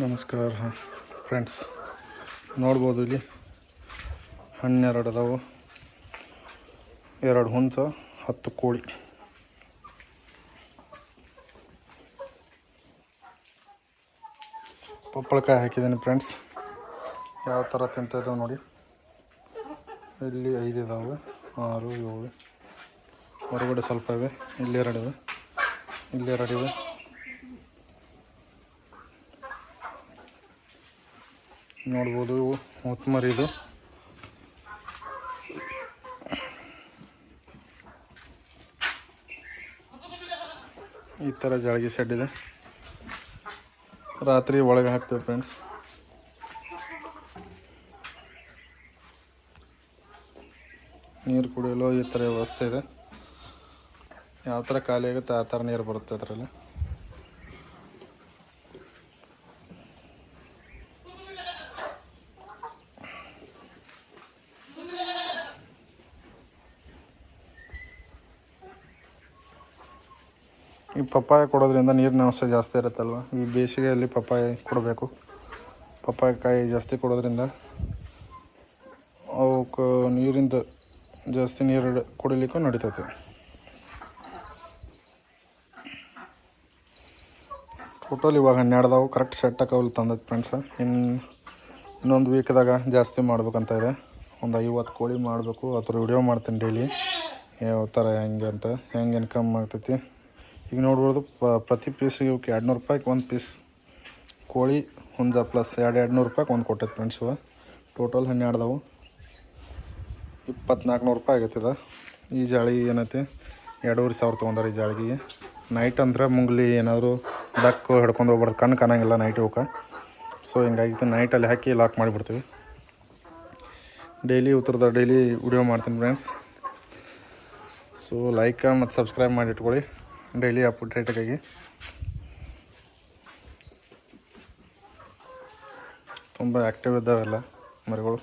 ನಮಸ್ಕಾರ ಫ್ರೆಂಡ್ಸ್, ನೋಡ್ಬೋದು ಇಲ್ಲಿ 12 ಅದಾವು, 2 ಹುಂಚ, 10 ಕೋಳಿ. ಪಪ್ಪಳಕಾಯಿ ಹಾಕಿದ್ದೀನಿ ಫ್ರೆಂಡ್ಸ್, ಯಾವ ಥರ ತಿಂತಾಯಿದ್ದಾವೆ ನೋಡಿ. ಇಲ್ಲಿ 5 ಇದಾವೆ, 6, 7, ಹೊರಗಡೆ ಸ್ವಲ್ಪ ಇವೆ, ಇಲ್ಲಿ 2 ಇವೆ, ಇಲ್ಲಿ 2 ಇವೆ. ನೋಡ್ಬೋದು ಇವು ಮುತ್ಮರಿದು. ಈ ಥರ ಜಾಳಿಗೆ ಶೆಡ್ ಇದೆ. ರಾತ್ರಿ ಒಳಗೆ ಹಾಕ್ತೇವೆ ಫ್ರೆಂಡ್ಸ್. ನೀರು ಕುಡಿಯಲು ಈ ಥರ ವ್ಯವಸ್ಥೆ ಇದೆ. ಯಾವ ಥರ ಖಾಲಿ ಆಗುತ್ತೆ ಆ ಥರ ನೀರು ಬರುತ್ತೆ ಅದರಲ್ಲಿ. ಈ ಪಪ್ಪಾಯ ಕೊಡೋದ್ರಿಂದ ನೀರಿನ ಅಂಶ ಜಾಸ್ತಿ ಇರುತ್ತಲ್ವ. ಈ ಬೇಸಿಗೆಯಲ್ಲಿ ಪಪ್ಪಾಯ ಕೊಡಬೇಕು. ಪಪ್ಪಾಯಕಾಯಿ ಜಾಸ್ತಿ ಕೊಡೋದ್ರಿಂದ ಅವಕ್ಕೆ ನೀರಿಂದ ಜಾಸ್ತಿ ನೀರು ಕುಡಿಲಿಕ್ಕೂ ನಡೀತೈತೆ. ಟೋಟಲ್ ಇವಾಗ 12 ಅದಾವು. ಕರೆಕ್ಟ್ ಸೆಟ್ ಹಾಕವಲ್ಲಿ ತಂದೈತೆ ಫ್ರೆಂಡ್ಸ. ಇನ್ನೊಂದು ವೀಕ್ದಾಗ ಜಾಸ್ತಿ ಮಾಡ್ಬೇಕಂತ ಇದೆ. ಒಂದು 50 ಕೋಳಿ ಮಾಡಬೇಕು. ಅದ್ರ ವಿಡಿಯೋ ಮಾಡ್ತೀನಿ ಡೈಲಿ, ಯಾವ ಥರ ಹೆಂಗೆ ಅಂತ, ಹೆಂಗೆ ಇನ್ಕಮ್ ಆಗ್ತೈತಿ. ಈಗ ನೋಡ್ಬೋದು ಪ್ರತಿ ಪೀಸಿಗೆ ಇವಕ್ಕೆ 200 ರೂಪಾಯಿಗೆ ಒಂದು ಪೀಸ್ ಕೋಳಿ ಹುಂಜ ಪ್ಲಸ್ 200 ರೂಪಾಯಿಗೆ ಒಂದು ಕೊಟ್ಟೈತೆ ಫ್ರೆಂಡ್ಸ್. ಇವ ಟೋಟಲ್ 12 ಅದಾವು. 2400 ರೂಪಾಯಿ ಆಗೈತಿದ. ಈ ಜಾಳಿ ಏನೈತಿ 2500 ತೊಗೊಂಡಾರೆ ಈ ಜಾಳಿಗೆ. ನೈಟ್ ಅಂದ್ರೆ ಮುಂಗ್ಲಿ ಏನಾದರೂ ಡಕ್ಕು ಹಿಡ್ಕೊಂಡು ಹೋಗ್ಬಾರ್ದು, ಕಣ್ಣು ಕಾಣಂಗಿಲ್ಲ ನೈಟ್ ಇವಕ್ಕೆ. ಸೊ ಹಿಂಗಾಗಿ ನೈಟಲ್ಲಿ ಹಾಕಿ ಲಾಕ್ ಮಾಡಿಬಿಡ್ತೀವಿ. ಡೈಲಿ ಡೈಲಿ ವಿಡಿಯೋ ಮಾಡ್ತೀನಿ ಫ್ರೆಂಡ್ಸ್. ಸೊ ಲೈಕ್ ಮತ್ತು ಸಬ್ಸ್ಕ್ರೈಬ್ ಮಾಡಿ ಇಟ್ಕೊಳ್ಳಿ ಡೈಲಿ ಅಪ್ಡೇಟ್ಗಾಗಿ. ತುಂಬ ಆ್ಯಕ್ಟಿವ್ ಇದ್ದಾವೆಲ್ಲ ಮರಿಗಳು.